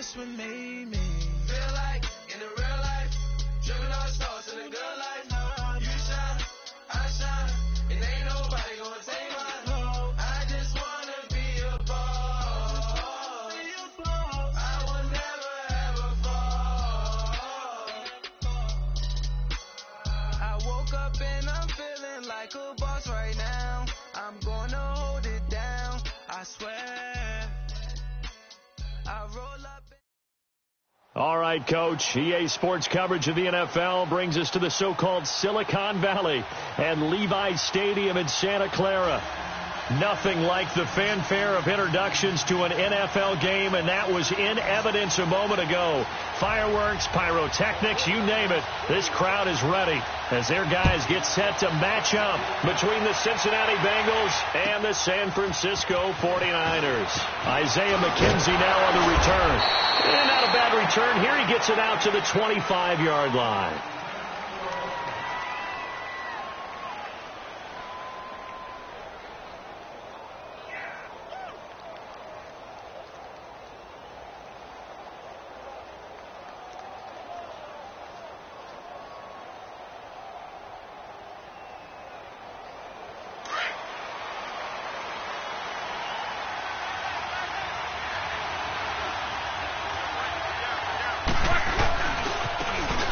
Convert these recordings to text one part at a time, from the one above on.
that's what made me feel like in the real life, dripping all stars in the good life. You shine, I shine, and ain't nobody gonna take mine. I just wanna be a boss. I will never ever fall. I woke up and I'm feeling like a boss right now. I'm gonna hold it down, I swear. I roll up. All right, Coach. EA Sports coverage of the NFL brings us to the so-called Silicon Valley and Levi Stadium in Santa Clara. Nothing like the fanfare of introductions to an NFL game, and that was in evidence a moment ago. Fireworks, pyrotechnics, you name it. This crowd is ready as their guys get set to match up between the Cincinnati Bengals and the San Francisco 49ers. Isaiah McKenzie now on the return. And not a bad return. Here he gets it out to the 25-yard line.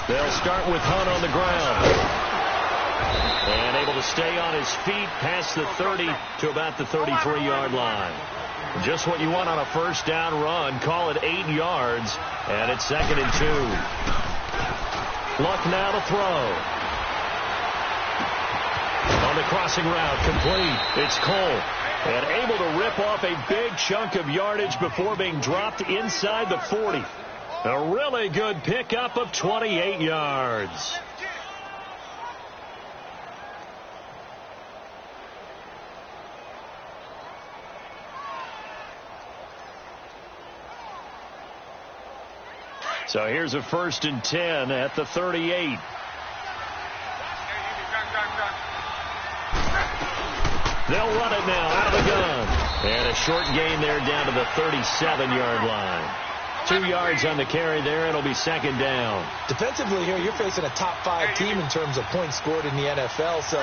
They'll start with Hunt on the ground. And able to stay on his feet past the 30 to about the 33-yard line. Just what you want on a first down run. Call it 8 yards. And it's 2nd and 2. Luck now to throw. On the crossing route, complete. It's Cole. And able to rip off a big chunk of yardage before being dropped inside the 40. A really good pickup of 28 yards. So here's a 1st and 10 at the 38. They'll run it now out of the gun. And a short gain there down to the 37-yard line. 2 yards on the carry there. It'll be 2nd down. Defensively here, you're facing a top 5 team in terms of points scored in the NFL. So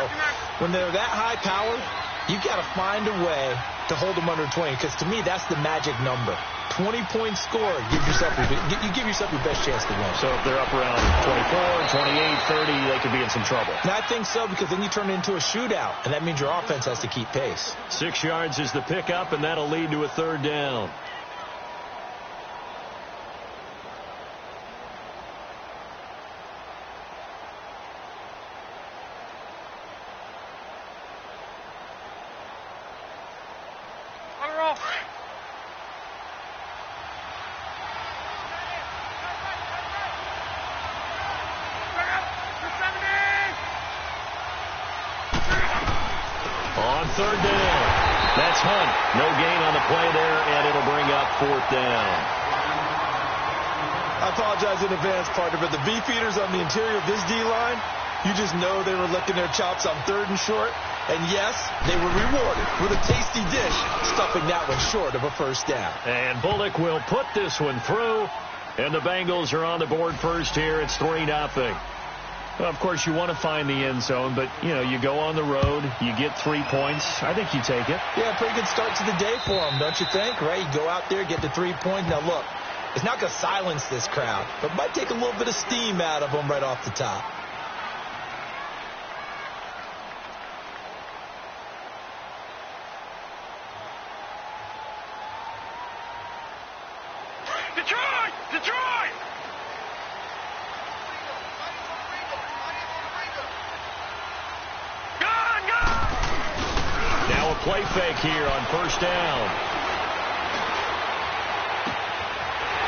when they're that high powered, you got to find a way to hold them under 20. Because to me, that's the magic number. 20 points scored. You give yourself your best chance to win. So if they're up around 24, 28, 30, they could be in some trouble. And I think so, because then you turn it into a shootout. And that means your offense has to keep pace. 6 yards is the pickup, and that'll lead to a 3rd down. On 3rd down. That's Hunt. No gain on the play there, and it'll bring up 4th down. I apologize in advance, partner, but the beefeaters on the interior of this D-line, you just know they were licking their chops on 3rd and short. And yes, they were rewarded with a tasty dish, stuffing that one short of a 1st down. And Bullock will put this one through, and the Bengals are on the board first here. It's 3-0. Well, of course, you want to find the end zone, but, you know, you go on the road, you get 3 points. I think you take it. Yeah, pretty good start to the day for them, don't you think? Right? You go out there, get the 3 points. Now, look, it's not going to silence this crowd, but it might take a little bit of steam out of them right off the top. Detroit! Detroit! Now a play fake here on 1st down.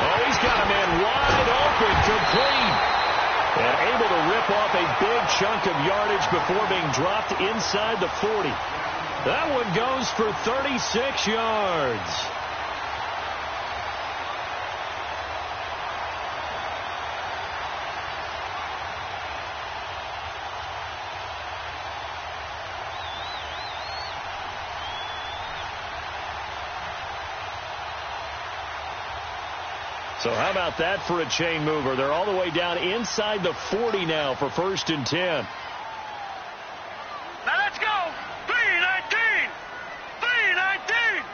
Oh, he's got a man wide open, complete. And able to rip off a big chunk of yardage before being dropped inside the 40. That one goes for 36 yards. So how about that for a chain mover? They're all the way down inside the 40 now for 1st and 10. Now let's go. 3-19. 3-19.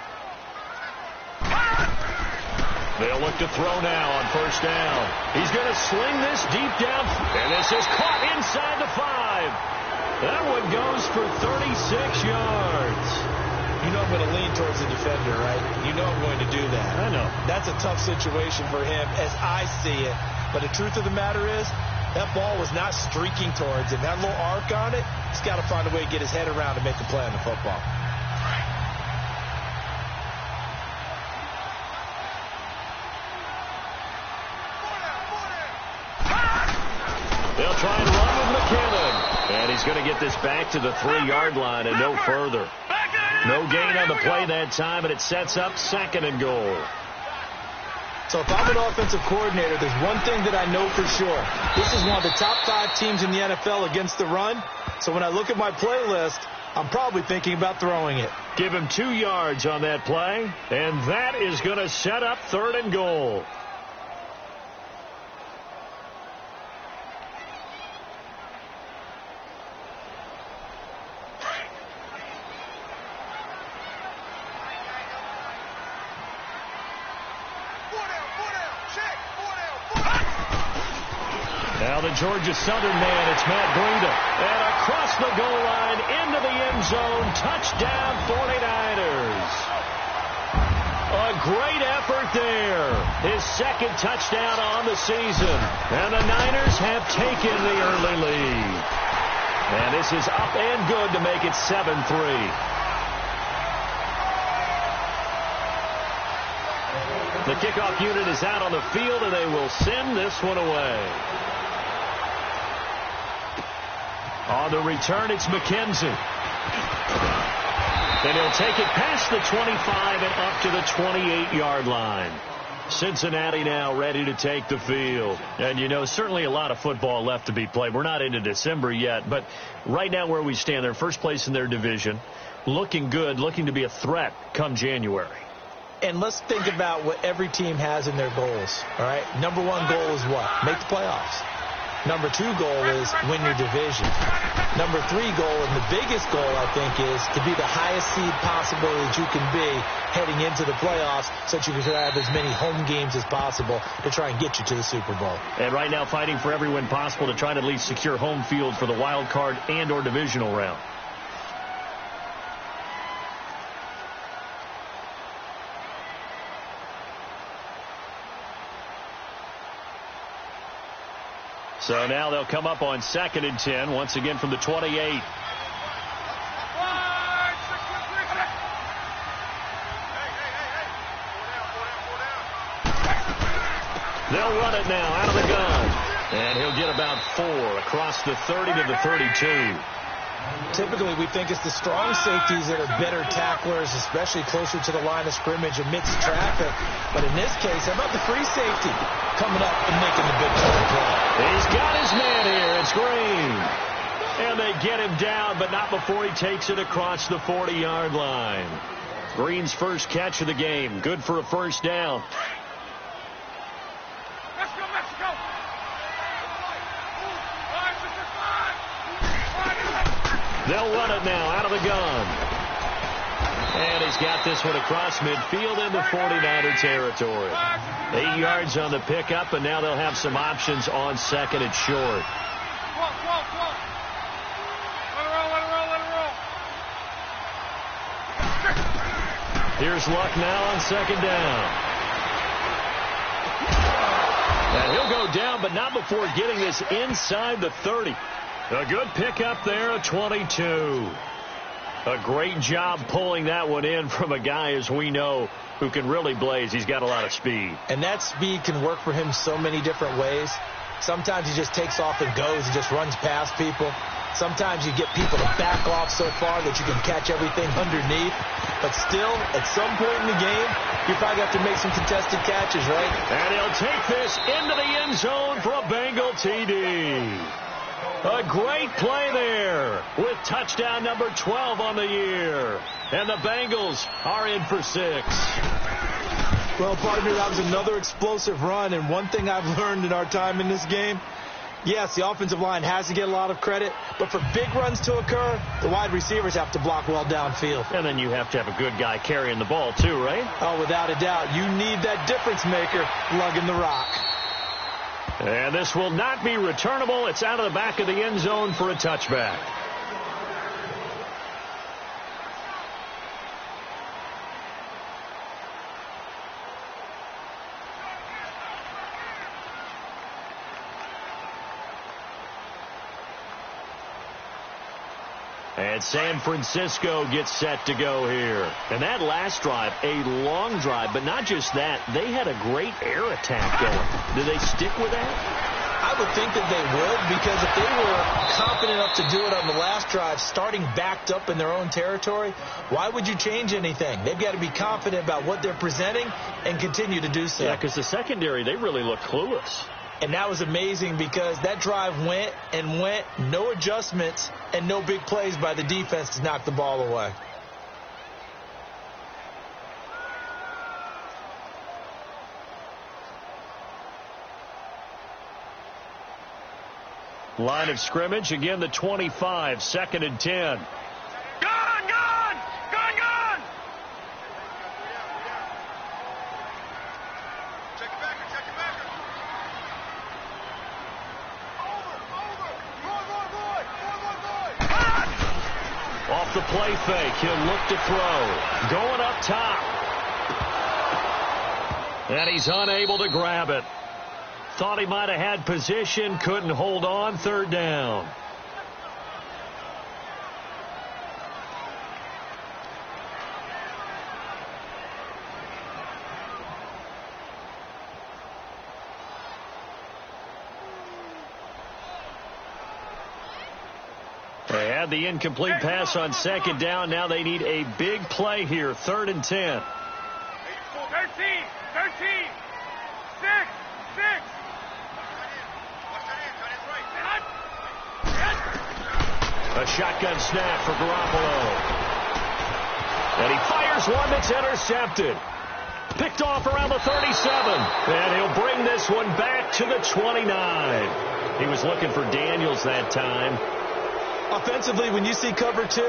They'll look to throw now on 1st down. He's going to sling this deep down. And this is caught inside the 5. That one goes for 36 yards. You know I'm going to lean towards the defender, right? You know I'm going to do that. I know. That's a tough situation for him as I see it. But the truth of the matter is, that ball was not streaking towards him. That little arc on it, he's got to find a way to get his head around to make the play on the football. They'll try and run with McKinnon. And he's going to get this back to the 3-yard line and no further. No gain on the play that time, and it sets up 2nd and goal. So if I'm an offensive coordinator, there's one thing that I know for sure. This is one of the top 5 teams in the NFL against the run. So when I look at my playlist, I'm probably thinking about throwing it. Give him 2 yards on that play, and that is going to set up 3rd and goal. Now the Georgia Southern man, it's Matt Breida. And across the goal line, into the end zone, touchdown 49ers. A great effort there. His 2nd touchdown on the season. And the Niners have taken the early lead. And this is up and good to make it 7-3. The kickoff unit is out on the field, and they will send this one away. On the return, it's McKenzie. And he'll take it past the 25 and up to the 28-yard line. Cincinnati now ready to take the field. And, you know, certainly a lot of football left to be played. We're not into December yet, but right now where we stand, they're first place in their division. Looking good, looking to be a threat come January. And let's think about what every team has in their goals, all right? Number 1 goal is what? Make the playoffs. Number 2 goal is win your division. Number 3 goal, and the biggest goal, I think, is to be the highest seed possible that you can be heading into the playoffs so that you can have as many home games as possible to try and get you to the Super Bowl. And right now fighting for every win possible to try to at least secure home field for the wild card and or divisional round. So now they'll come up on 2nd and 10, once again from the 28. They'll run it now out of the gun. And he'll get about 4 across the 30 to the 32. Typically, we think it's the strong safeties that are better tacklers, especially closer to the line of scrimmage amidst traffic. But in this case, how about the free safety coming up and making the big play? He's got his man here. It's Green. And they get him down, but not before he takes it across the 40-yard line. Green's first catch of the game. Good for a 1st down. Let's go, Mexico. They'll run it now out of the gun. And he's got this one across midfield into 49er territory. 8 yards on the pickup, and now they'll have some options on 2nd and short. Let it roll. Here's Luck now on 2nd down. And he'll go down, but not before getting this inside the 30. A good pickup there at 22. A great job pulling that one in from a guy, as we know, who can really blaze. He's got a lot of speed. And that speed can work for him so many different ways. Sometimes he just takes off and goes and just runs past people. Sometimes you get people to back off so far that you can catch everything underneath. But still, at some point in the game, you probably have to make some contested catches, right? And he'll take this into the end zone for a Bengal TD. A great play there with touchdown number 12 on the year. And the Bengals are in for 6. Well, partner, that was another explosive run. And one thing I've learned in our time in this game, yes, the offensive line has to get a lot of credit, but for big runs to occur, the wide receivers have to block well downfield. And then you have to have a good guy carrying the ball too, right? Oh, without a doubt. You need that difference maker lugging the rock. And this will not be returnable. It's out of the back of the end zone for a touchback. And San Francisco gets set to go here. And that last drive, a long drive, but not just that. They had a great air attack going. Do they stick with that? I would think that they would, because if they were confident enough to do it on the last drive, starting backed up in their own territory, why would you change anything? They've got to be confident about what they're presenting and continue to do so. Yeah, because the secondary, they really look clueless. And that was amazing because that drive went and went, no adjustments, and no big plays by the defense to knock the ball away. Line of scrimmage, again the 25, 2nd and 10. Off the play fake, he'll look to throw. Going up top. And he's unable to grab it. Thought he might have had position, couldn't hold on, 3rd down. They had the incomplete pass on 2nd down. Now they need a big play here. 3rd and 10. 13, 13, 6. A shotgun snap for Garoppolo. And he fires one that's intercepted. Picked off around the 37. And he'll bring this one back to the 29. He was looking for Daniels that time. Offensively, when you see cover 2,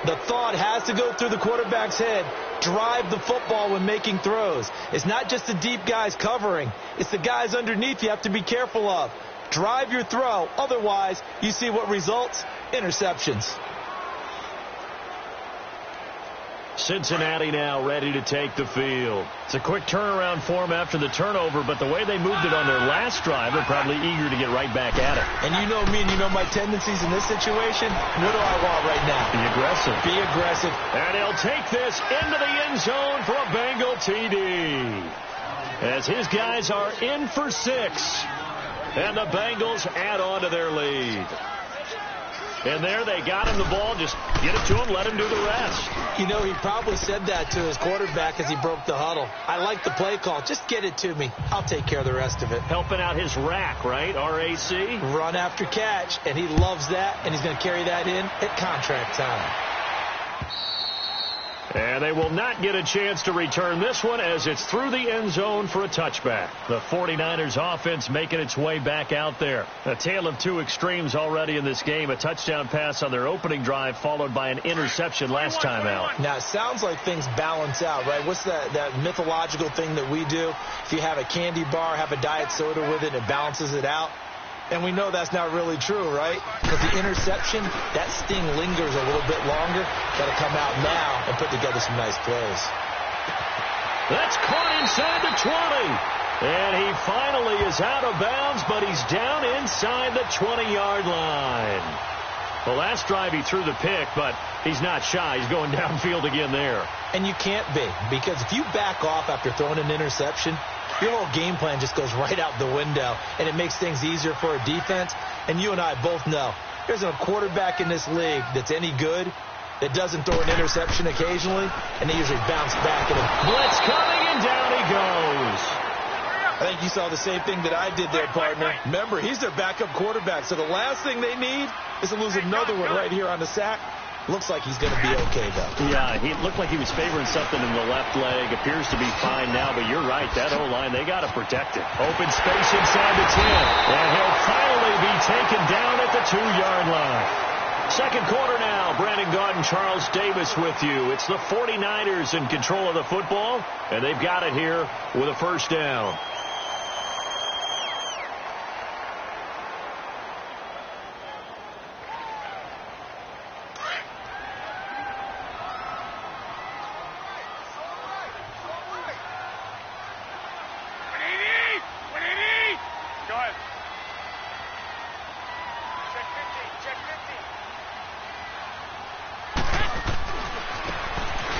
the thought has to go through the quarterback's head. Drive the football when making throws. It's not just the deep guys covering. It's the guys underneath you have to be careful of. Drive your throw. Otherwise, you see what results? Interceptions. Cincinnati now ready to take the field. It's a quick turnaround for them after the turnover, but the way they moved it on their last drive, they're probably eager to get right back at it. And you know me and you know my tendencies in this situation. What do I want right now? Be aggressive. Be aggressive. And he'll take this into the end zone for a Bengal TD. As his guys are in for 6. And the Bengals add on to their lead. And there they got him the ball. Just get it to him, let him do the rest. You know, he probably said that to his quarterback as he broke the huddle. I like the play call. Just get it to me. I'll take care of the rest of it. Helping out his rack, right? RAC? Run after catch, and he loves that, and he's going to carry that in at contract time. And they will not get a chance to return this one as it's through the end zone for a touchback. The 49ers offense making its way back out there. A tale of two extremes already in this game. A touchdown pass on their opening drive followed by an interception last time out. Now, it sounds like things balance out, right? What's that mythological thing that we do? If you have a candy bar, have a diet soda with it, it balances it out. And we know that's not really true, right? Because the interception, that sting lingers a little bit longer. Got to come out now and put together some nice plays. That's caught inside the 20. And he finally is out of bounds, but he's down inside the 20-yard line. The last drive he threw the pick, but he's not shy. He's going downfield again there. And you can't be, because if you back off after throwing an interception, your whole game plan just goes right out the window, and it makes things easier for a defense. And you and I both know there's a quarterback in this league that's any good that doesn't throw an interception occasionally, and they usually bounce back. And blitz coming, and down he goes. I think you saw the same thing that I did there, partner. Remember, he's their backup quarterback, so the last thing they need is to lose another one right here on the sack. Looks like he's going to be okay, though. Yeah, he looked like he was favoring something in the left leg. Appears to be fine now, but you're right. That O-line, they got to protect it. Open space inside the 10. And he'll finally be taken down at the 2-yard line. Second quarter now. Brandon Gaudin, Charles Davis with you. It's the 49ers in control of the football, and they've got it here with a first down.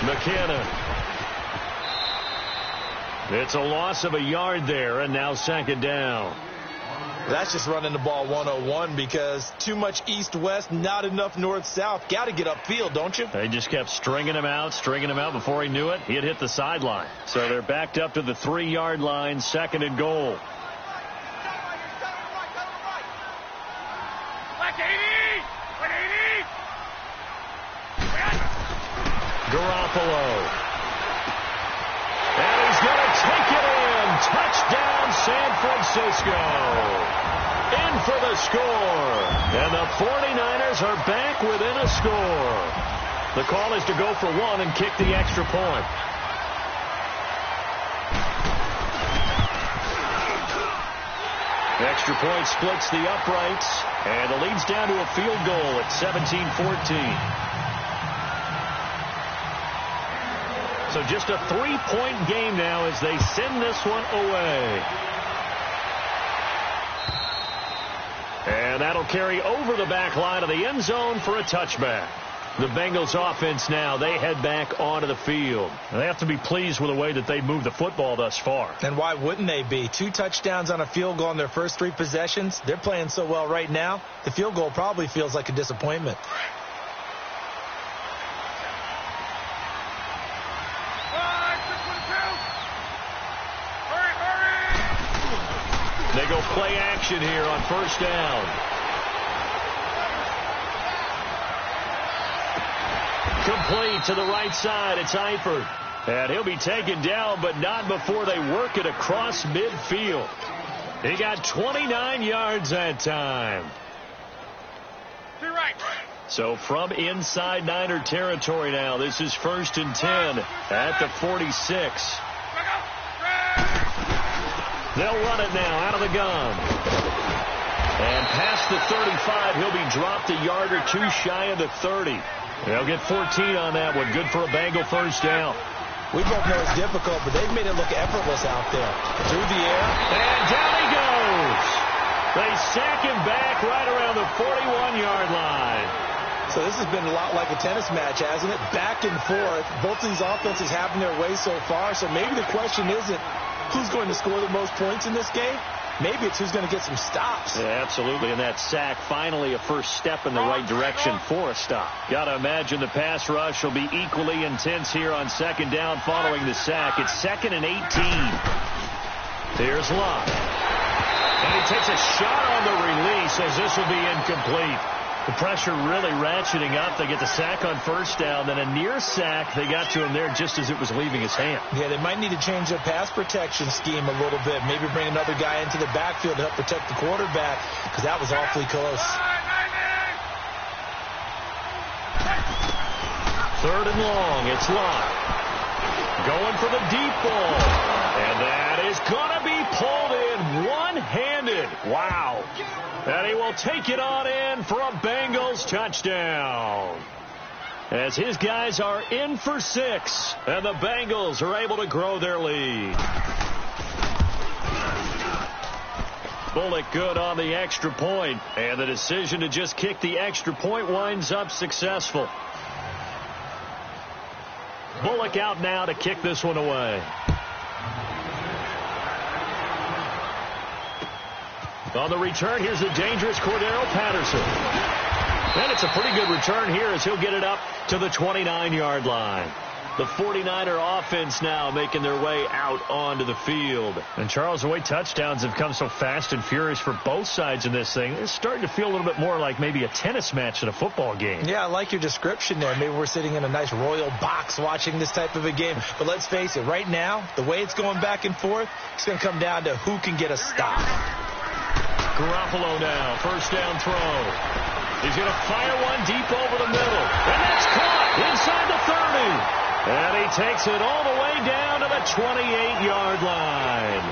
McKenna. It's a loss of a yard there, and now second down. That's just running the ball 101 because too much east-west, not enough north-south. Got to get upfield, don't you? They just kept stringing him out before he knew it. He had hit the sideline. So they're backed up to the 3-yard line, second and goal. Garoppolo. And he's going to take it in. Touchdown, San Francisco. In for the score. And the 49ers are back within a score. The call is to go for one and kick the extra point. Extra point splits the uprights. And the lead's down to a field goal at 17-14. So just a 3-point game now as they send this one away. And that'll carry over the back line of the end zone for a touchback. The Bengals offense now, they head back onto the field. They have to be pleased with the way that they moved the football thus far. And why wouldn't they be? 2 touchdowns on a field goal in their first 3 possessions. They're playing so well right now, the field goal probably feels like a disappointment. They go play action here on first down. Complete to the right side. It's Eifert. And he'll be taken down, but not before they work it across midfield. He got 29 yards that time. So from inside Niner territory now, this is 1st and 10 at the 46. They'll run it now out of the gun. And past the 35, he'll be dropped a yard or 2 shy of the 30. They'll get 14 on that one. Good for a Bengal first down. We both know it's difficult, but they've made it look effortless out there. Through the air. And down he goes. They sack him back right around the 41-yard line. So this has been a lot like a tennis match, hasn't it? Back and forth. Both of these offenses having their way so far. So maybe the question isn't who's going to score the most points in this game. Maybe it's who's going to get some stops. Yeah, absolutely. And that sack, finally a first step in the right direction for a stop. Got to imagine the pass rush will be equally intense here on second down following the sack. It's 2nd and 18. Here's Locke. And he takes a shot on the release as this will be incomplete. The pressure really ratcheting up. They get the sack on first down. Then a near sack. They got to him there just as it was leaving his hand. Yeah, they might need to change their pass protection scheme a little bit. Maybe bring another guy into the backfield to help protect the quarterback because that was awfully close. 3rd and long. It's Locke. Going for the deep ball. And that is going to be pulled in one-handed. Wow. And he will take it on in for a Bengals touchdown. As his guys are in for 6. And the Bengals are able to grow their lead. Bullock good on the extra point. And the decision to just kick the extra point winds up successful. Bullock out now to kick this one away. On the return, here's the dangerous Cordero Patterson. And it's a pretty good return here as he'll get it up to the 29-yard line. The 49er offense now making their way out onto the field. And, Charles, the way touchdowns have come so fast and furious for both sides in this thing, it's starting to feel a little bit more like maybe a tennis match in a football game. Yeah, I like your description there. Maybe we're sitting in a nice royal box watching this type of a game. But let's face it, right now, the way it's going back and forth, it's going to come down to who can get a stop. Garoppolo now, first down throw. He's going to fire one deep over the middle. And that's caught inside the 30. And he takes it all the way down to the 28-yard line.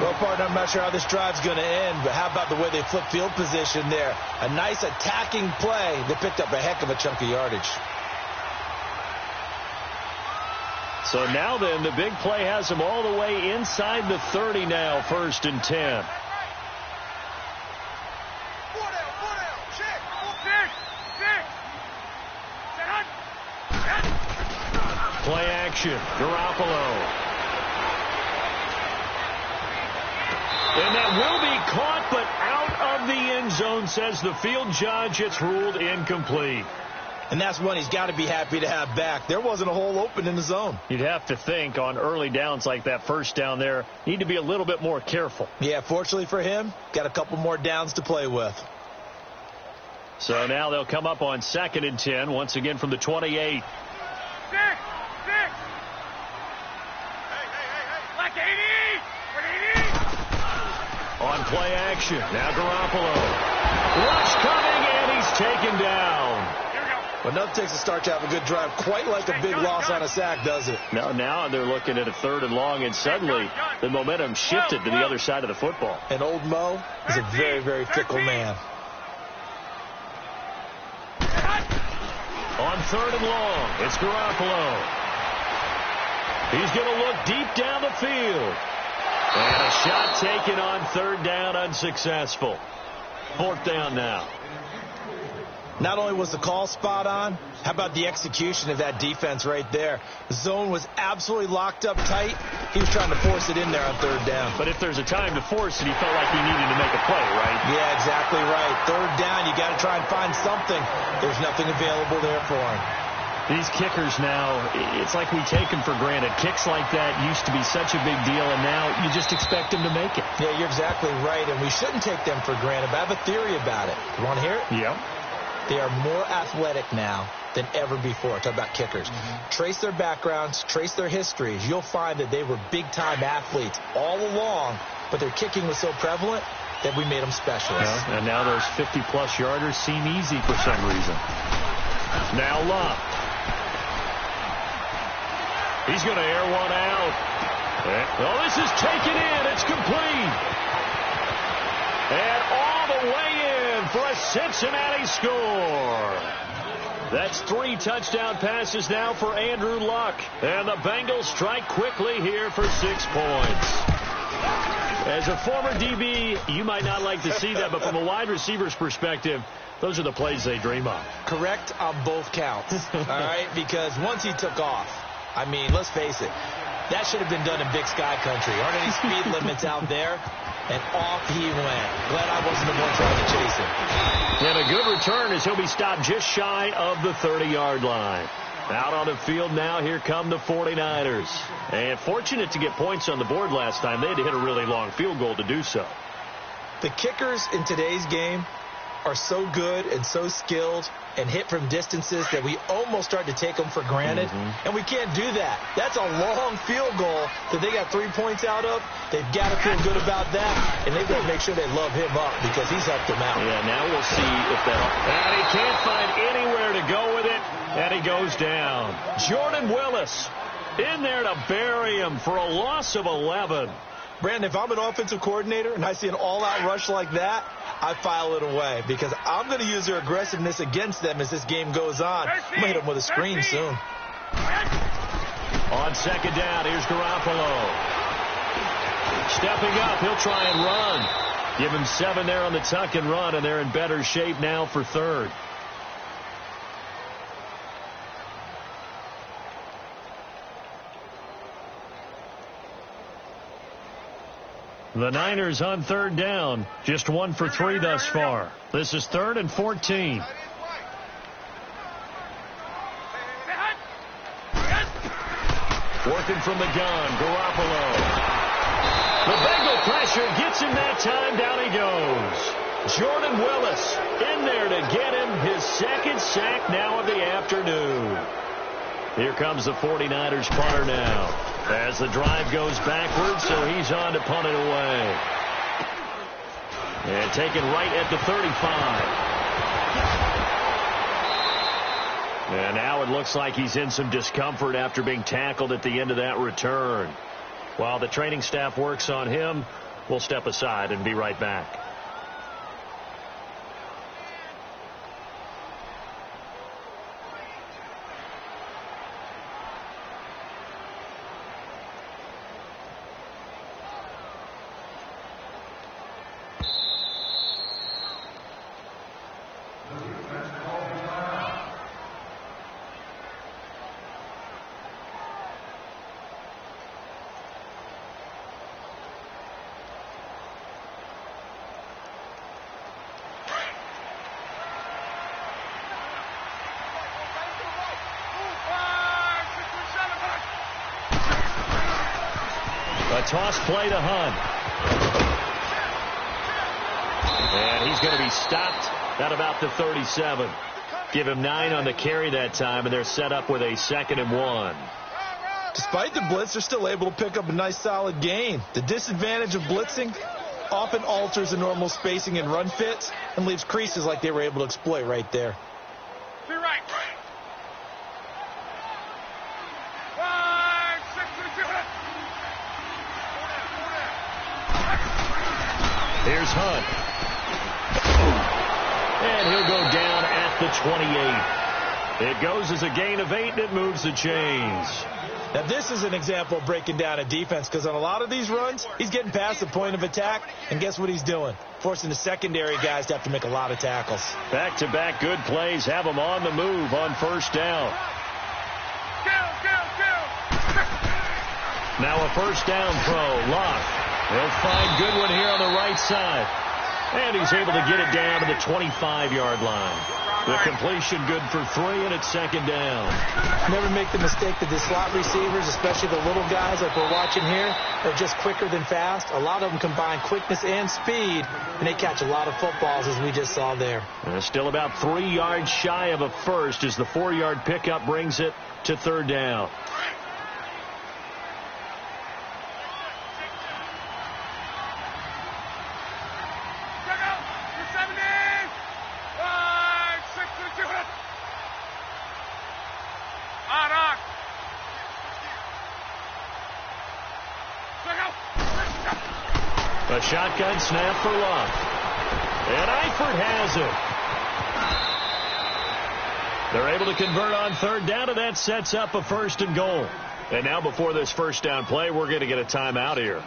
Well, partner, I'm not sure how this drive's going to end, but how about the way they flip field position there? A nice attacking play that picked up a heck of a chunk of yardage. So now then, the big play has them all the way inside the 30 now, 1st and 10. Play action, Garoppolo. And that will be caught, but out of the end zone, says the field judge. It's ruled incomplete. And that's one he's got to be happy to have back. There wasn't a hole open in the zone. You'd have to think on early downs like that first down there, need to be a little bit more careful. Yeah, fortunately for him, got a couple more downs to play with. So now they'll come up on 2nd and 10, once again from the 28. On play action, now Garoppolo. Rush coming, and he's taken down. But nothing takes a start to have a good drive, quite like a big loss on a sack, does it? Now they're looking at a 3rd and long, and suddenly the momentum shifted to the other side of the football. And old Mo is a very, very fickle man. On 3rd and long, it's Garoppolo. He's going to look deep down the field. And a shot taken on 3rd down, unsuccessful. 4th down now. Not only was the call spot on, how about the execution of that defense right there? The zone was absolutely locked up tight. He was trying to force it in there on 3rd down. But if there's a time to force it, he felt like he needed to make a play, right? Yeah, exactly right. 3rd down, you got to try and find something. There's nothing available there for him. These kickers now, it's like we take them for granted. Kicks like that used to be such a big deal, and now you just expect them to make it. Yeah, you're exactly right, and we shouldn't take them for granted. But I have a theory about it. You want to hear it? Yeah. They are more athletic now than ever before. Talk about kickers. Trace their backgrounds, trace their histories. You'll find that they were big-time athletes all along, but their kicking was so prevalent that we made them specialists. Yeah, and now those 50-plus yarders seem easy for some reason. Now Love. He's going to air one out. Oh, this is taken in. It's complete. And all the way in for a Cincinnati score. That's 3 touchdown passes now for Andrew Luck. And the Bengals strike quickly here for 6 points. As a former DB, you might not like to see that, but from a wide receiver's perspective, those are the plays they dream of. Correct on both counts. All right, because once he took off, I mean, let's face it, that should have been done in Big Sky country. Aren't any speed limits out there? And off he went. Glad I wasn't the one trying to chase him. And a good return as he'll be stopped just shy of the 30-yard line. Out on the field now, here come the 49ers. And fortunate to get points on the board last time. They had to hit a really long field goal to do so. The kickers in today's game are so good and so skilled and hit from distances that we almost start to take them for granted. And we can't do that. That's a long field goal that they got 3 points out of. They've got to feel good about that, and they've got to make sure they love him up because he's helped them out. Yeah, now we'll see if that... And he can't find anywhere to go with it, and he goes down. Jordan Willis in there to bury him for a loss of 11. Brandon, if I'm an offensive coordinator and I see an all-out rush like that, I file it away because I'm going to use their aggressiveness against them as this game goes on. I'm going to hit them with a screen soon. On 2nd down, here's Garoppolo. Stepping up, he'll try and run. Give him 7 there on the tuck and run, and they're in better shape now for 3rd. The Niners on 3rd down, just 1 for 3 thus far. This is 3rd and 14. working from the gun. Garoppolo. The Bengal pressure gets him that time. Down he goes. Jordan Willis in there to get him his second sack now of the afternoon. Here comes the 49ers punter now as the drive goes backwards, so he's on to punt it away. And taken right at the 35. And now it looks like he's in some discomfort after being tackled at the end of that return. While the training staff works on him, we'll step aside and be right back. A toss play to Hunt. And he's going to be stopped at about the 37. Give him 9 on the carry that time, and they're set up with a 2nd and 1. Despite the blitz, they're still able to pick up a nice solid gain. The disadvantage of blitzing often alters the normal spacing and run fits and leaves creases like they were able to exploit right there. Here's Hunt. And he'll go down at the 28. It goes as a gain of 8, and it moves the chains. Now, this is an example of breaking down a defense, because on a lot of these runs, he's getting past the point of attack, and guess what he's doing? Forcing the secondary guys to have to make a lot of tackles. Back-to-back good plays have them on the move on first down. Now a first down throw. Locke. He'll find Goodwin here on the right side. And he's able to get it down to the 25-yard line. The completion good for 3, and it's 2nd down. Never make the mistake that the slot receivers, especially the little guys like we're watching here, are just quicker than fast. A lot of them combine quickness and speed, and they catch a lot of footballs, as we just saw there. Still about 3 yards shy of a first as the 4-yard pickup brings it to 3rd down. A shotgun snap for Locke. And Eifert has it. They're able to convert on 3rd down, and that sets up a 1st and goal. And now before this first down play, we're going to get a timeout here,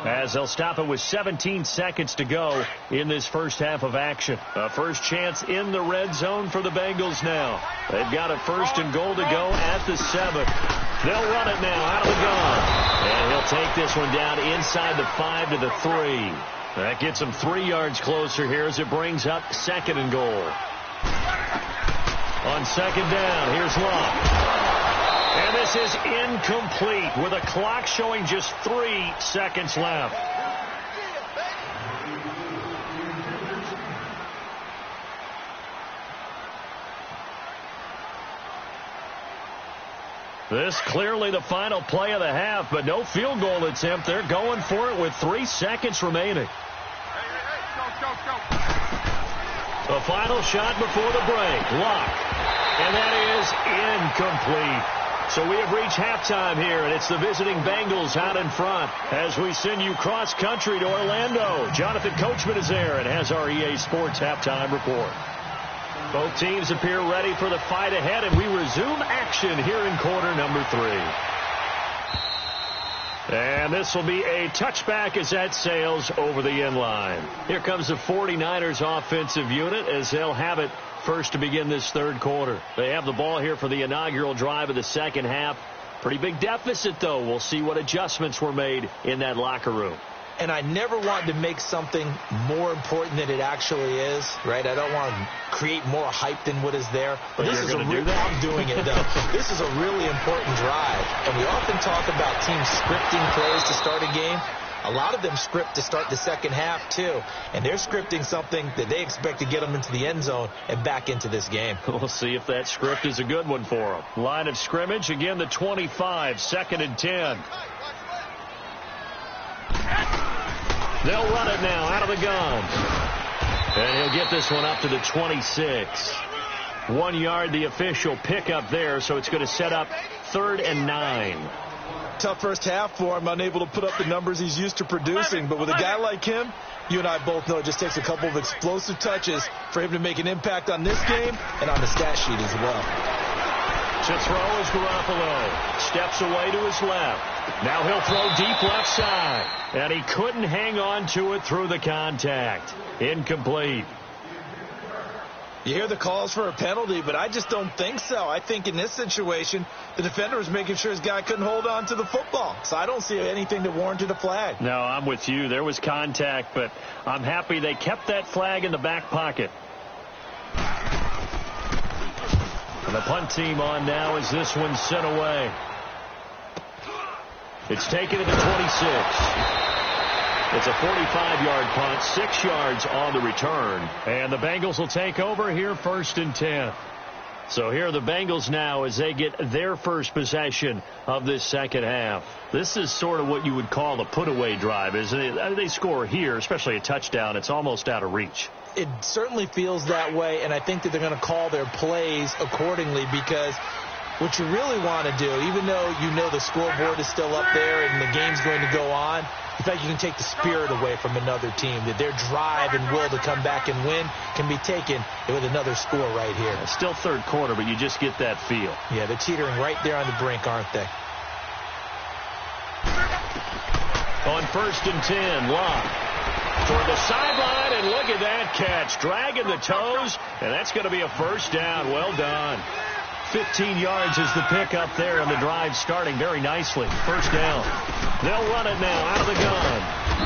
as they'll stop it with 17 seconds to go in this first half of action. A first chance in the red zone for the Bengals now. They've got a 1st and goal to go at the 7. They'll run it now out of the gun. And he'll take this one down inside the 5 to the 3. That gets him 3 yards closer here as it brings up 2nd and goal. On 2nd down, here's Locke. And this is incomplete with a clock showing just 3 seconds left. This clearly the final play of the half, but no field goal attempt. They're going for it with 3 seconds remaining. The final shot before the break. Locke. And that is incomplete. So we have reached halftime here, and it's the visiting Bengals out in front as we send you cross-country to Orlando. Jonathan Coachman is there and has our EA Sports halftime report. Both teams appear ready for the fight ahead, and we resume action here in quarter number 3. And this will be a touchback as that sails over the end line. Here comes the 49ers offensive unit as they'll have it first to begin this 3rd quarter. They have the ball here for the inaugural drive of the 2nd half. Pretty big deficit, though. We'll see what adjustments were made in that locker room. and I never want to make something more important than it actually is, right? I don't want to create more hype than what is there. But this is I'm doing it, though. This is a really important drive, and we often talk about teams scripting plays to start a game. A lot of them script to start the second half, too. And they're scripting something that they expect to get them into the end zone and back into this game. We'll see if that script is a good one for them. Line of scrimmage, again, the 25, 2nd and 10. They'll run it now out of the gun. And he'll get this one up to the 26. 1 yard, the official pickup there, so it's going to set up 3rd and 9. Tough first half for him, unable to put up the numbers he's used to producing. But with a guy like him, you and I both know it just takes a couple of explosive touches for him to make an impact on this game and on the stat sheet as well. To throw is Garoppolo. Steps away to his left. Now he'll throw deep left side. And he couldn't hang on to it through the contact. Incomplete. You hear the calls for a penalty, but I just don't think so. I think in this situation, the defender was making sure his guy couldn't hold on to the football. So I don't see anything that warranted a flag. No, I'm with you. There was contact, but I'm happy they kept that flag in the back pocket. And the punt team on now as this one's sent away. It's taken at the 26. It's a 45-yard punt, 6 yards on the return. And the Bengals will take over here 1st and 10. So here are the Bengals now as they get their first possession of this second half. This is sort of what you would call a put-away drive, isn't it? They score here, especially a touchdown. It's almost out of reach. It certainly feels that way, and I think that they're going to call their plays accordingly because what you really want to do, even though you know the scoreboard is still up there and the game's going to go on, in fact, you can take the spirit away from another team, that their drive and will to come back and win can be taken with another score right here. It's still third quarter, but you just get that feel. Yeah, they're teetering right there on the brink, aren't they? On 1st and 10, Locke toward the sideline, and look at that catch. Dragging the toes, and that's going to be a first down. Well done. 15 yards is the pickup there, and the drive starting very nicely. First down. They'll run it now out of the gun.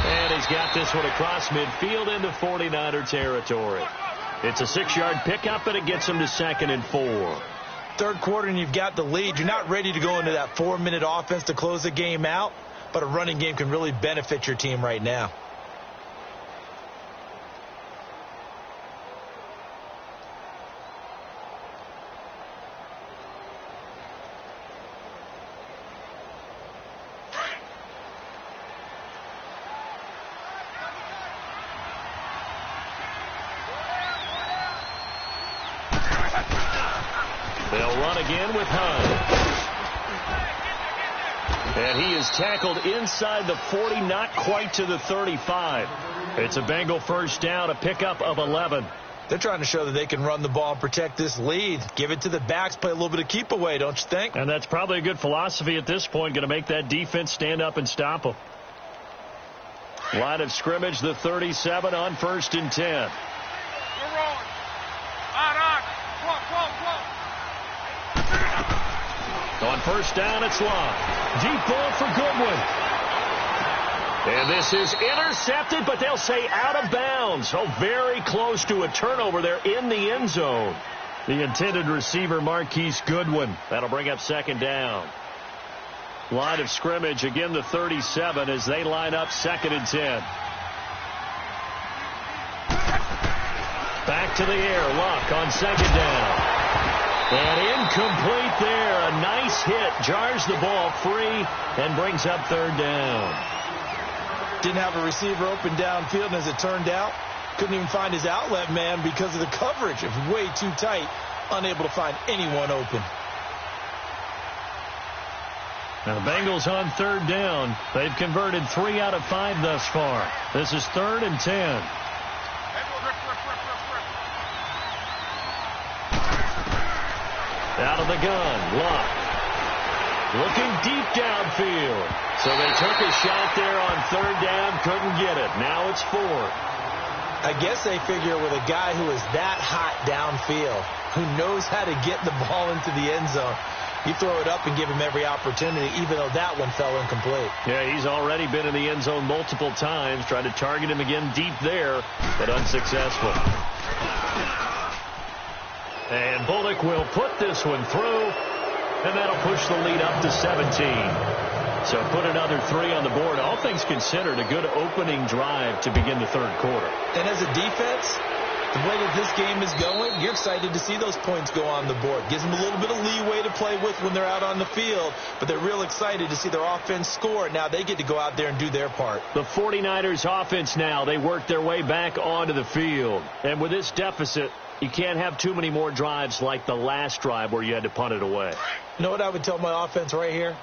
And he's got this one across midfield into 49er territory. It's a 6-yard pickup, and it gets him to 2nd and 4. Third quarter, and you've got the lead. You're not ready to go into that 4-minute offense to close the game out, but a running game can really benefit your team right now. Again with Hunt. And he is tackled inside the 40, not quite to the 35. It's a Bengal first down, a pickup of 11. They're trying to show that they can run the ball and protect this lead. Give it to the backs, play a little bit of keep away, don't you think? And that's probably a good philosophy at this point, going to make that defense stand up and stop them. Line of scrimmage, the 37 on 1st and 10. We're rolling. On. Whoa. On first down, it's Locke. Deep ball for Goodwin. And this is intercepted, but they'll say out of bounds. Oh, very close to a turnover there in the end zone. The intended receiver, Marquise Goodwin. That'll bring up 2nd down. Line of scrimmage, again the 37 as they line up 2nd and 10. Back to the air, Locke on 2nd down. And incomplete there. A nice hit. Jars the ball free and brings up 3rd down. Didn't have a receiver open downfield, and as it turned out, couldn't even find his outlet man because of the coverage. It was way too tight. Unable to find anyone open. Now the Bengals on 3rd down. They've converted 3 out of 5 thus far. This is 3rd and 10. Out of the gun, Locke. Looking deep downfield. So they took a shot there on 3rd down, couldn't get it. Now it's 4th. I guess they figure with a guy who is that hot downfield, who knows how to get the ball into the end zone, you throw it up and give him every opportunity, even though that one fell incomplete. Yeah, he's already been in the end zone multiple times. Tried to target him again deep there, but unsuccessful. And Bullock will put this one through, and that'll push the lead up to 17. So put another 3 on the board. All things considered, a good opening drive to begin the third quarter. And as a defense, the way that this game is going, you're excited to see those points go on the board. Gives them a little bit of leeway to play with when they're out on the field, but they're real excited to see their offense score. Now they get to go out there and do their part. The 49ers offense now, they work their way back onto the field. And with this deficit, you can't have too many more drives like the last drive where you had to punt it away. You know what I would tell my offense right here?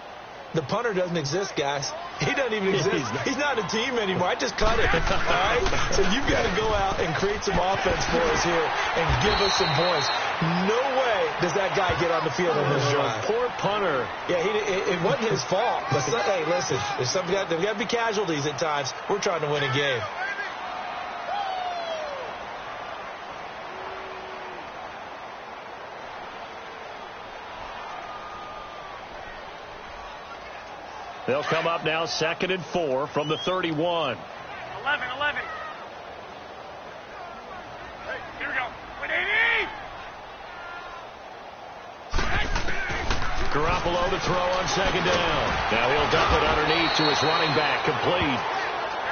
The punter doesn't exist, guys. He doesn't even exist. He's not a team anymore. I just cut it. All right? So you've got to go out and create some offense for us here and give us some points. No way does that guy get on the field in this drive. Poor punter. Yeah, it wasn't his fault. But hey, listen, there's got to be casualties at times. We're trying to win a game. They'll come up now 2nd and 4 from the 31. 11. Hey, here we go. 180. Garoppolo to throw on 2nd down. Now he'll dump it underneath to his running back, complete.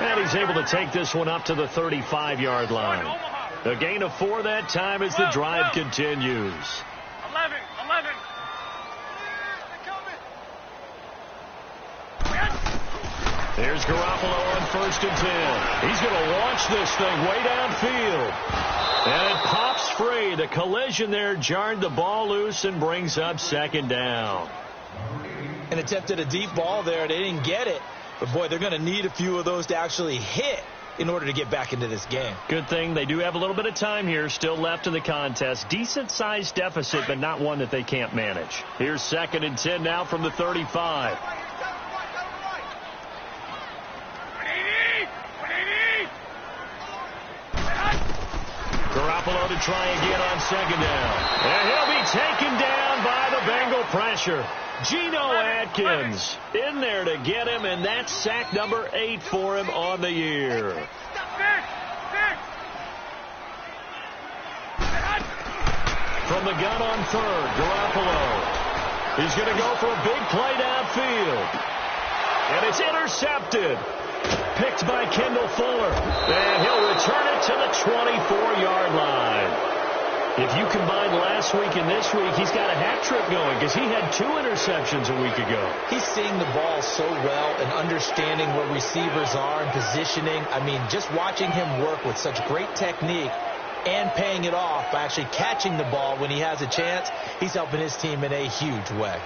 And he's able to take this one up to the 35-yard line. A gain of 4 that time as the drive continues. 11. Here's Garoppolo on 1st and 10. He's going to launch this thing way downfield. And it pops free. The collision there jarred the ball loose and brings up 2nd down. And attempted a deep ball there. They didn't get it. But, boy, they're going to need a few of those to actually hit in order to get back into this game. Good thing they do have a little bit of time here still left in the contest. Decent-sized deficit, but not one that they can't manage. Here's 2nd and 10 now from the 35. Garoppolo to try again on 2nd down. And he'll be taken down by the Bengal pressure. Geno Atkins in there to get him, and that's sack number 8 for him on the year. From the gun on 3rd, Garoppolo. He's going to go for a big play downfield. And it's intercepted. Picked by Kendall Fuller. And he'll return it to the 24-yard line. If you combine last week and this week, he's got a hat trick going because he had 2 interceptions a week ago. He's seeing the ball so well and understanding where receivers are and positioning. I mean, just watching him work with such great technique and paying it off by actually catching the ball when he has a chance, he's helping his team in a huge way.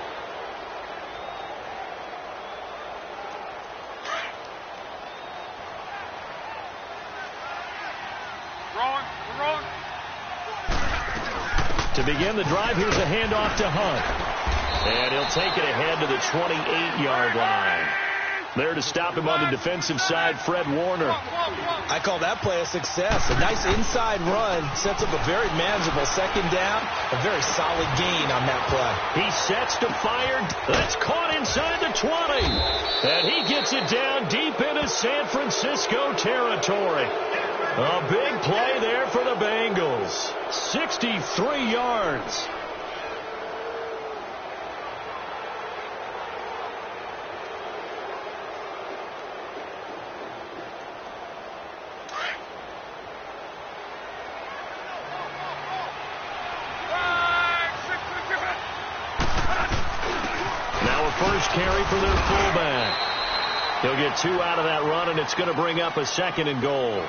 To begin the drive, here's a handoff to Hunt. And he'll take it ahead to the 28-yard line. There to stop him on the defensive side, Fred Warner. I call that play a success. A nice inside run sets up a very manageable 2nd down. A very solid gain on that play. He sets to fire. That's caught inside the 20. And he gets it down deep into San Francisco territory. A big play there for the Bengals. 63 yards. Now a first carry for their fullback. He'll get 2 out of that run, and it's going to bring up a 2nd and goal.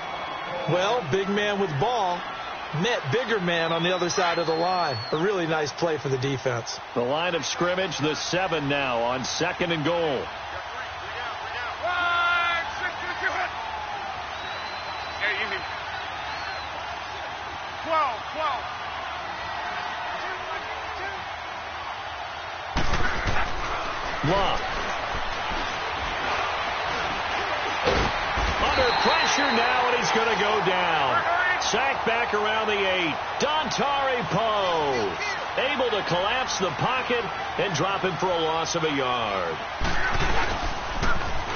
Well, big man with ball met bigger man on the other side of the line. A really nice play for the defense. The line of scrimmage, the 7 now on 2nd and goal. Hey, easy. 12. Love. Under pressure now, and he's going to go down. Sacked back around the 8. Dontari Poe. able to collapse the pocket and drop him for a loss of a yard.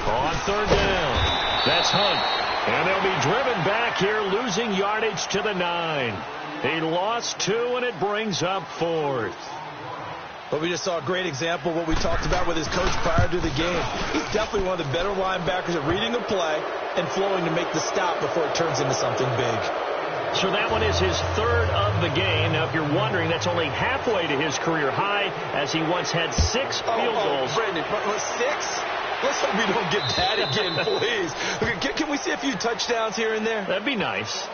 On third down, that's Hunt. And they'll be driven back here, losing yardage to the 9. He lost 2, and it brings up 4th. But we just saw a great example of what we talked about with his coach prior to the game. He's definitely one of the better linebackers at reading a play and flowing to make the stop before it turns into something big. So that one is his 3rd of the game. Now, if you're wondering, that's only halfway to his career high, as he once had 6 field goals. Brandon, 6? Let's hope we don't get that again, please. Okay, can we see a few touchdowns here and there? That'd be nice.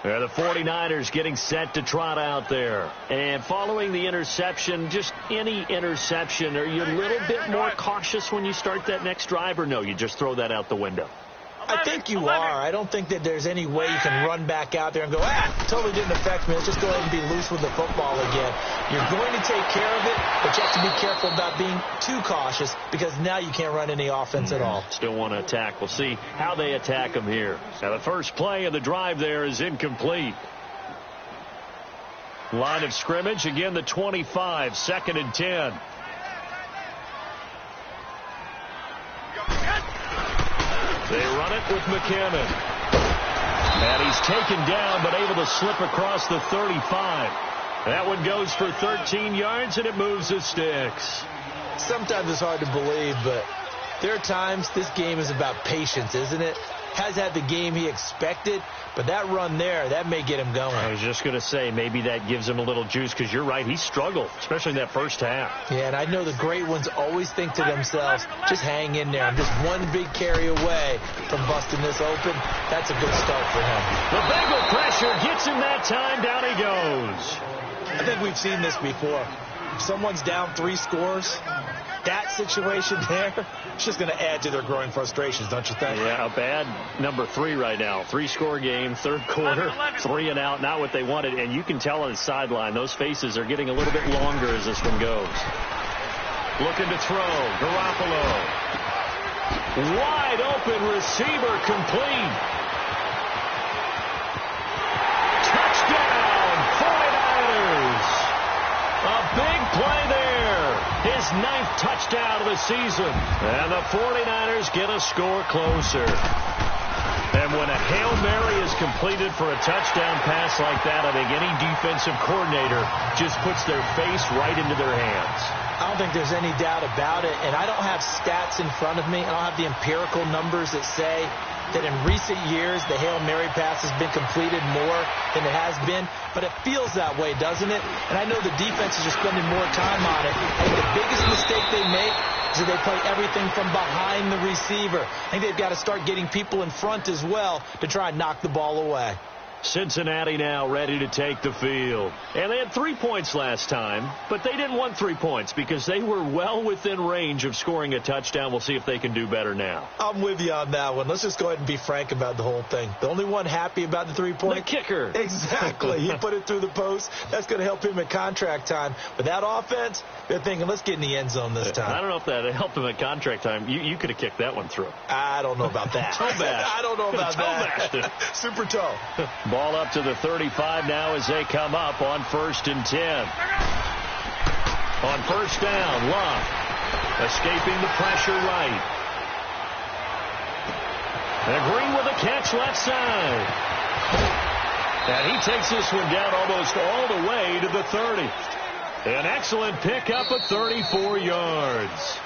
The 49ers getting set to trot out there. And following the interception, just any interception, are you a little bit more cautious when you start that next drive, or no, you just throw that out the window? I think you are. I don't think that there's any way you can run back out there and go, totally didn't affect me. Let's just go ahead and be loose with the football again. You're going to take care of it, but you have to be careful about being too cautious because now you can't run any offense at all. Still want to attack. We'll see how they attack them here. Now, the first play of the drive there is incomplete. Line of scrimmage, again, the 25, 2nd and 10. They run it with McKinnon. And he's taken down, but able to slip across the 35. That one goes for 13 yards, and it moves the sticks. Sometimes it's hard to believe, but there are times this game is about patience, isn't it? Has had the game he expected, but that run there, that may get him going. I was just going to say, maybe that gives him a little juice, because you're right, he struggled, especially in that first half. Yeah, and I know the great ones always think to themselves, just hang in there. I'm just one big carry away from busting this open. That's a good start for him. The Bengal pressure gets him that time. Down he goes. I think we've seen this before. If someone's down 3 scores, that situation there, it's just going to add to their growing frustrations, don't you think? Yeah, a bad number 3 right now. 3-score game, 3rd quarter, 3 and out, not what they wanted. And you can tell on the sideline, those faces are getting a little bit longer as this one goes. Looking to throw, Garoppolo. Wide open receiver, complete. Touchdown, 49ers. A big play there. His 9th touchdown of the season. And the 49ers get a score closer. And when a Hail Mary is completed for a touchdown pass like that, I think any defensive coordinator just puts their face right into their hands. I don't think there's any doubt about it. And I don't have stats in front of me. I don't have the empirical numbers that say that in recent years the Hail Mary pass has been completed more than it has been. But it feels that way, doesn't it? And I know the defenses are spending more time on it. I think the biggest mistake they make is that they play everything from behind the receiver. I think they've got to start getting people in front as well to try and knock the ball away. Cincinnati now ready to take the field. And they had 3 points last time, but they didn't want 3 points because they were well within range of scoring a touchdown. We'll see if they can do better now. I'm with you on that one. Let's just go ahead and be frank about the whole thing. The only one happy about the 3-point? The kicker. Exactly. He put it through the post. That's going to help him at contract time. But that offense, they're thinking, let's get in the end zone this time. I don't know if that helped him at contract time. You could have kicked that one through. I don't know about that. Toe bash. I don't know about that. Super toe. Ball up to the 35 now as they come up on 1st and 10. On 1st down, Love escaping the pressure right. And Green with a catch left side. And he takes this one down almost all the way to the 30. An excellent pickup of 34 yards.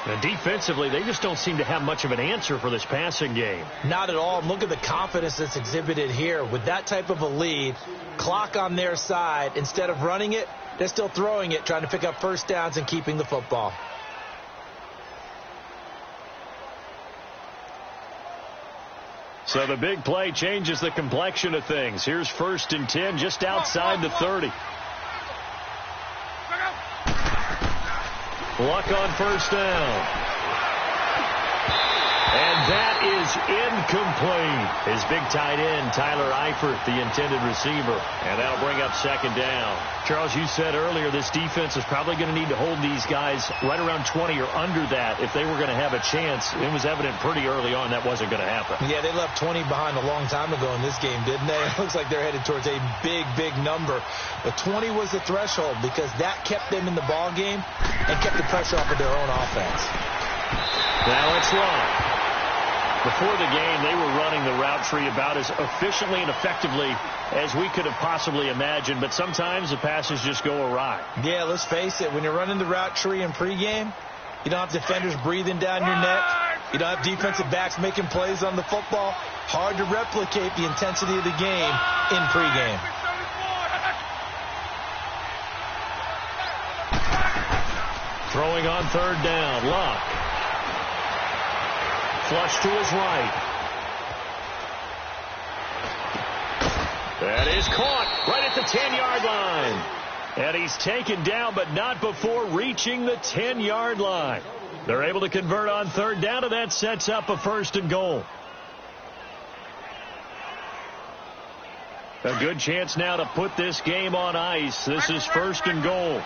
And defensively, they just don't seem to have much of an answer for this passing game. Not at all. Look at the confidence that's exhibited here. With that type of a lead, clock on their side, instead of running it, they're still throwing it, trying to pick up first downs and keeping the football. So the big play changes the complexion of things. Here's 1st and 10 just outside the 30. Luck on 1st down. And that is is incomplete. His big tight end, Tyler Eifert, the intended receiver. And that'll bring up second down. Charles, you said earlier this defense is probably going to need to hold these guys right around 20 or under that if they were going to have a chance. It was evident pretty early on that wasn't going to happen. Yeah, they left 20 behind a long time ago in this game, didn't they? It looks like they're headed towards a big, big number. But 20 was the threshold because that kept them in the ball game and kept the pressure off of their own offense. Now it's long. Before the game, they were running the route tree about as efficiently and effectively as we could have possibly imagined, but sometimes the passes just go awry. Yeah, let's face it. When you're running the route tree in pregame, you don't have defenders breathing down your neck. You don't have defensive backs making plays on the football. Hard to replicate the intensity of the game in pregame. Throwing on third down, Luck. Flush to his right. That is caught right at the 10-yard line. And he's taken down, but not before reaching the 10-yard line. They're able to convert on third down, and that sets up a first and goal. A good chance now to put this game on ice. This is first and goal.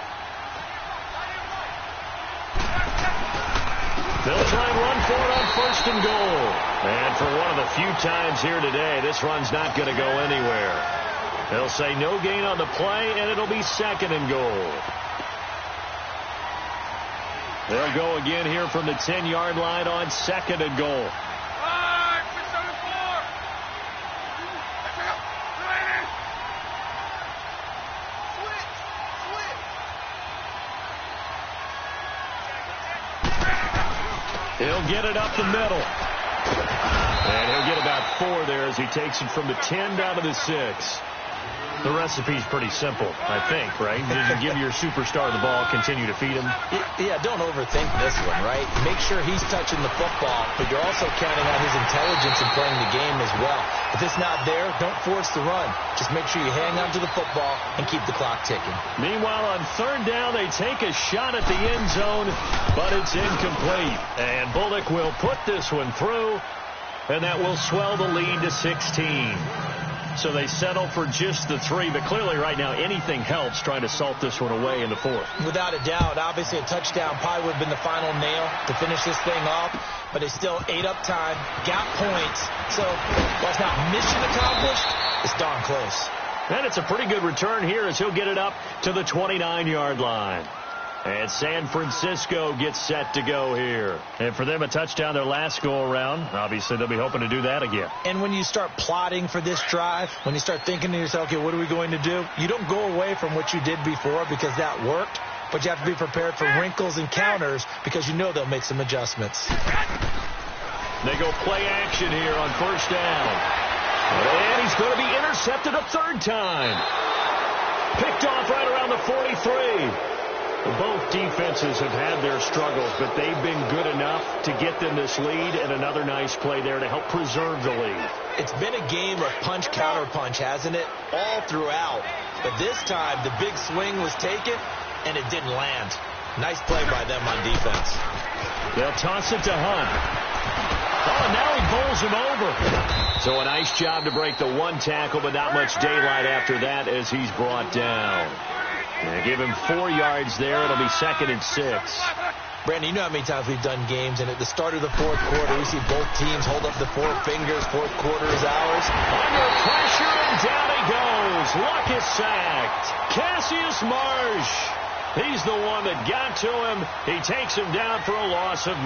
They'll try and run for it on first and goal. And for one of the few times here today, this run's not going to go anywhere. They'll say no gain on the play, and it'll be second and goal. They'll go again here from the 10-yard line on second and goal. He'll get it up the middle. And he'll get about 4 there as he takes it from the 10 down to the 6. The recipe's pretty simple, I think, right? You give your superstar the ball, continue to feed him. Yeah, don't overthink this one, right? Make sure he's touching the football, but you're also counting on his intelligence in playing the game as well. If it's not there, don't force the run. Just make sure you hang on to the football and keep the clock ticking. Meanwhile, on third down, they take a shot at the end zone, but it's incomplete. And Bullock will put this one through, and that will swell the lead to 16. So they settle for just the 3, but clearly right now anything helps trying to salt this one away in the 4th. Without a doubt, obviously a touchdown probably would have been the final nail to finish this thing off, but they still ate up time, got points, so while it's not mission accomplished, it's darn close. And it's a pretty good return here as he'll get it up to the 29-yard line. And San Francisco gets set to go here. And for them, a touchdown their last go-around. Obviously, they'll be hoping to do that again. And when you start plotting for this drive, when you start thinking to yourself, okay, what are we going to do? You don't go away from what you did before because that worked, but you have to be prepared for wrinkles and counters because you know they'll make some adjustments. They go play action here on first down. And he's going to be intercepted a third time. Picked off right around the 43. Both defenses have had their struggles, but they've been good enough to get them this lead, and another nice play there to help preserve the lead. It's been a game of punch-counter-punch, hasn't it? All throughout. But this time, the big swing was taken, and it didn't land. Nice play by them on defense. They'll toss it to Hunt. Oh, now he bowls him over. So a nice job to break the 1 tackle, but not much daylight after that as he's brought down. They give him 4 yards there. It'll be second and 6. Brandon, you know how many times we've done games, and at the start of the 4th quarter, we see both teams hold up the 4 fingers. 4th quarter is ours. Under pressure, and down he goes. Luck is sacked. Cassius Marsh. He's the one that got to him. He takes him down for a loss of 9.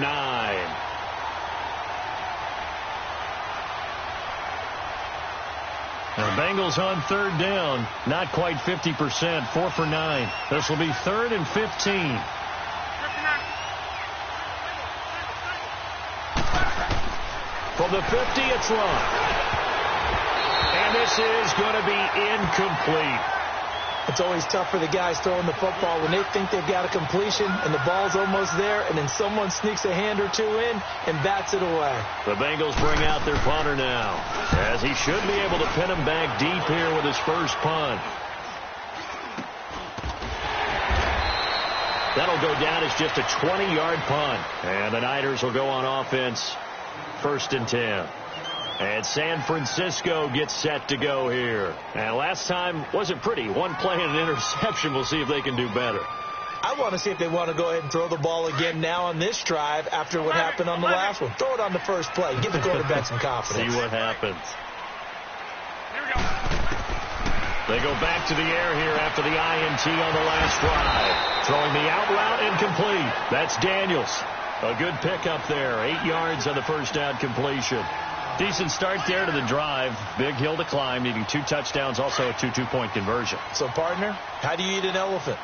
Now, Bengals on third down, not quite 50%, 4 for 9. This will be 3rd and 15. From the 50, it's Luck. And this is going to be incomplete. It's always tough for the guys throwing the football when they think they've got a completion and the ball's almost there, and then someone sneaks a hand or 2 in and bats it away. The Bengals bring out their punter now, as he should be able to pin him back deep here with his first punt. That'll go down as just a 20-yard punt, and the Niners will go on offense 1st and 10. And San Francisco gets set to go here. And last time wasn't pretty. One play and an interception. We'll see if they can do better. I want to see if they want to go ahead and throw the ball again now on this drive after what happened on the last one. Throw it on the first play. Give the quarterback some confidence. See what happens. Here we go. They go back to the air here after the INT on the last drive. Throwing the out route incomplete. That's Daniels. A good pickup there. 8 yards on the first down completion. Decent start there to the drive. Big hill to climb, needing 2 touchdowns, also a 2-2-point conversion. So, partner, how do you eat an elephant?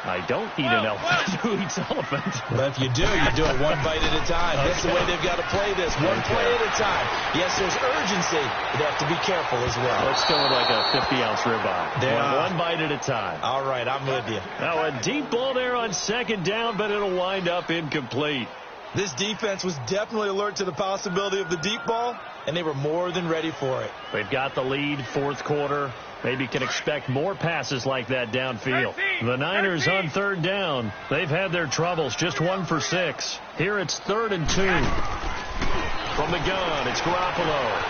I don't eat an elephant. Who eats elephant? Well, if you do it one bite at a time. That's the way they've got to play this. One play at a time. Yes, there's urgency, but they have to be careful as well. Let's go with like a 50-ounce ribeye. One bite at a time. All right, I'm with you. Now a deep ball there on 2nd down, but it'll wind up incomplete. This defense was definitely alert to the possibility of the deep ball, and they were more than ready for it. They've got the lead, 4th quarter. Maybe can expect more passes like that downfield. The Niners on 3rd down. They've had their troubles, just 1 for 6. Here it's 3rd and 2. From the gun, it's Garoppolo.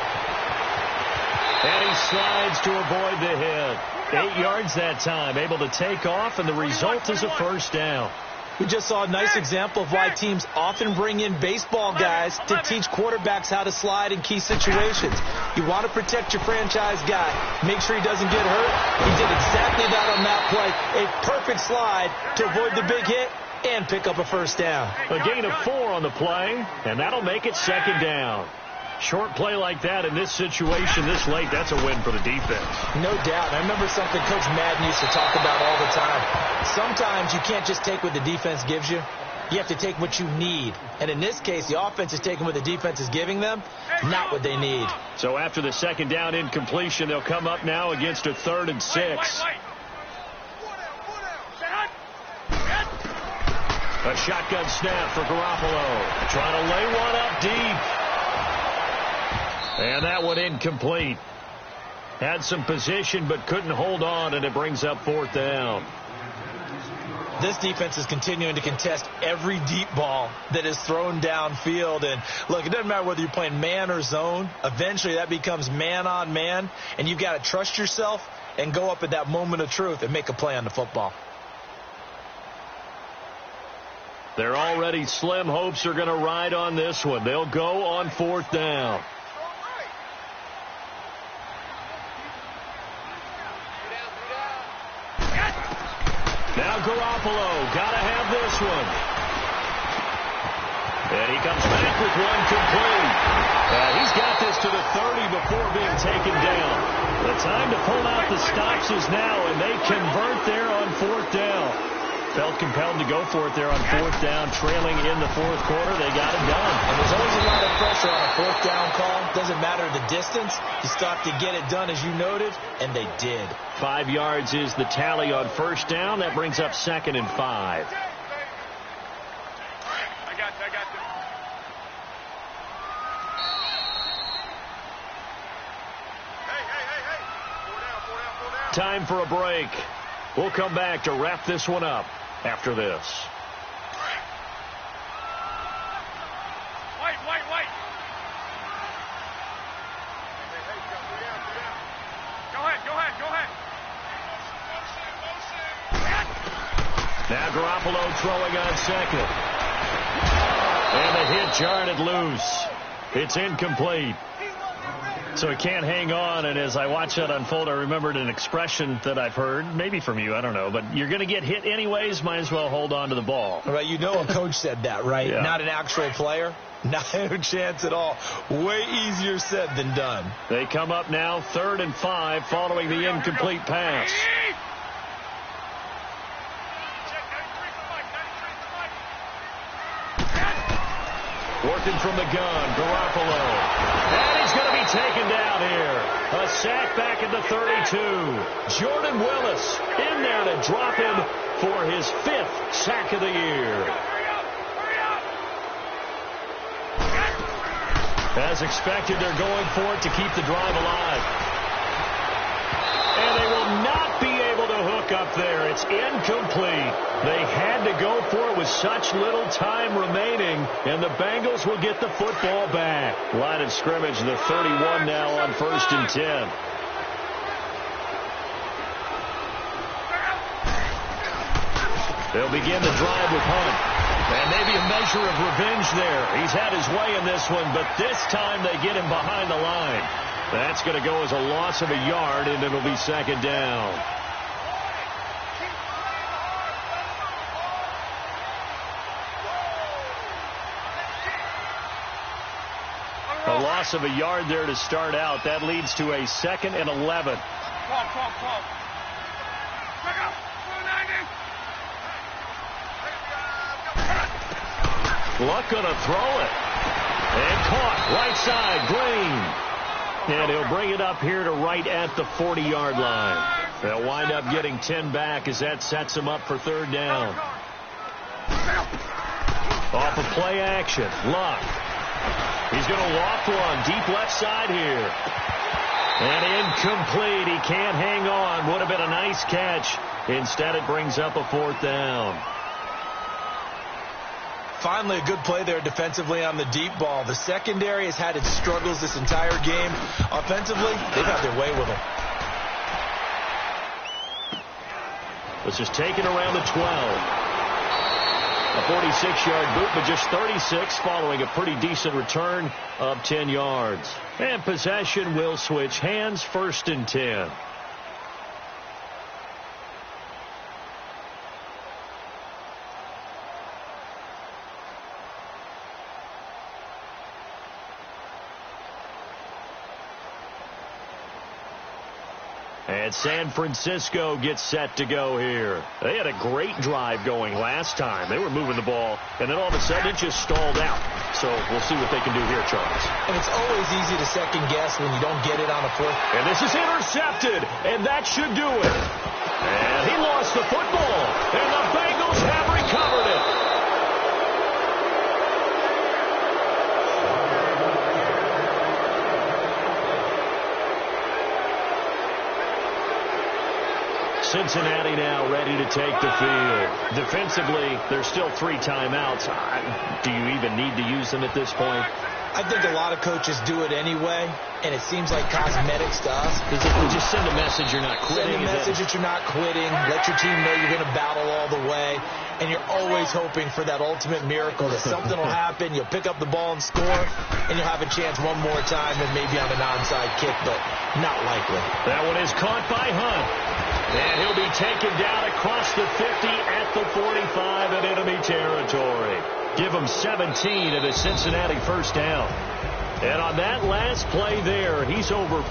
And he slides to avoid the hit. 8 yards that time, able to take off, and the result is a 1st down. We just saw a nice example of why teams often bring in baseball guys to teach quarterbacks how to slide in key situations. You want to protect your franchise guy. Make sure he doesn't get hurt. He did exactly that on that play. A perfect slide to avoid the big hit and pick up a 1st down. A gain of 4 on the play, and that'll make it 2nd down. Short play like that in this situation this late, that's a win for the defense. No doubt. I remember something Coach Madden used to talk about all the time. Sometimes you can't just take what the defense gives you. You have to take what you need. And in this case, the offense is taking what the defense is giving them, not what they need. So after the 2nd down incompletion, they'll come up now against a 3rd and 6. A shotgun snap for Garoppolo. Trying to lay one up deep. And that one incomplete. Had some position but couldn't hold on, and it brings up 4th down. This defense is continuing to contest every deep ball that is thrown downfield. And look, it doesn't matter whether you're playing man or zone. Eventually that becomes man on man, and you've got to trust yourself and go up at that moment of truth and make a play on the football. Their already slim hopes are going to ride on this one. They'll go on 4th down. Now Garoppolo, got to have this one. And he comes back with one complete. He's got this to the 30 before being taken down. The time to pull out the stops is now, and they convert there on 4th down. Felt compelled to go for it there on 4th down, trailing in the 4th quarter. They got it done. And there's always a lot of pressure on a 4th down call. Doesn't matter the distance. You stop to get it done, as you noted, and they did. 5 yards is the tally on 1st down. That brings up 2nd and 5. I got you. Hey. 4 down. Time for a break. We'll come back to wrap this one up after this. Wait. Go ahead. Now Garoppolo throwing on 2nd. And the hit jarred it loose. It's incomplete. So he can't hang on, and as I watch that unfold, I remembered an expression that I've heard, maybe from you, I don't know, but you're going to get hit anyways, might as well hold on to the ball. Right, you know a coach said that, right? Yeah. Not an actual player. Not a chance at all. Way easier said than done. They come up now 3rd and 5 following the incomplete pass. Working from the gun, Garoppolo. And he's going to be taken down here. A sack back at the 32. Jordan Willis in there to drop him for his 5th sack of the year. As expected, they're going for it to keep the drive alive. And they will not be able to hook up up there. It's incomplete. They had to go for it with such little time remaining, and the Bengals will get the football back. Line of scrimmage, the 31 now on 1st and 10. They'll begin the drive with Hunt. And maybe a measure of revenge there. He's had his way in this one, but this time they get him behind the line. That's going to go as a loss of a yard, and it'll be 2nd down. A loss of a yard there to start out. That leads to a 2nd and 11. Luck going to throw it. And caught. Right side. Green. And he'll bring it up here to right at the 40-yard line. They'll wind up getting 10 back as that sets him up for 3rd down. Off of play action. Luck. He's going to loft one. Deep left side here. And incomplete. He can't hang on. Would have been a nice catch. Instead, it brings up a 4th down. Finally, a good play there defensively on the deep ball. The secondary has had its struggles this entire game. Offensively, they've had their way with it. This is taken around the 12. A 46-yard boot, but just 36 following a pretty decent return of 10 yards. And possession will switch hands, 1st and 10. And San Francisco gets set to go here. They had a great drive going last time. They were moving the ball, and then all of a sudden it just stalled out. So we'll see what they can do here, Charles. And it's always easy to second guess when you don't get it on a 4th. And this is intercepted, and that should do it. And he lost the football, and the Bengals have recovered it. Cincinnati now ready to take the field. Defensively, there's still 3 timeouts. Do you even need to use them at this point? I think a lot of coaches do it anyway, and it seems like cosmetics to us. Just send a message you're not quitting. Send a message that you're not quitting. Let your team know you're going to battle all the way. And you're always hoping for that ultimate miracle that something will happen. You'll pick up the ball and score, and you'll have a chance one more time and maybe on an onside kick, but not likely. That one is caught by Hunt. And he'll be taken down across the 50 at the 45 in enemy territory. Give him 17 at a Cincinnati 1st down. And on that last play there, he's over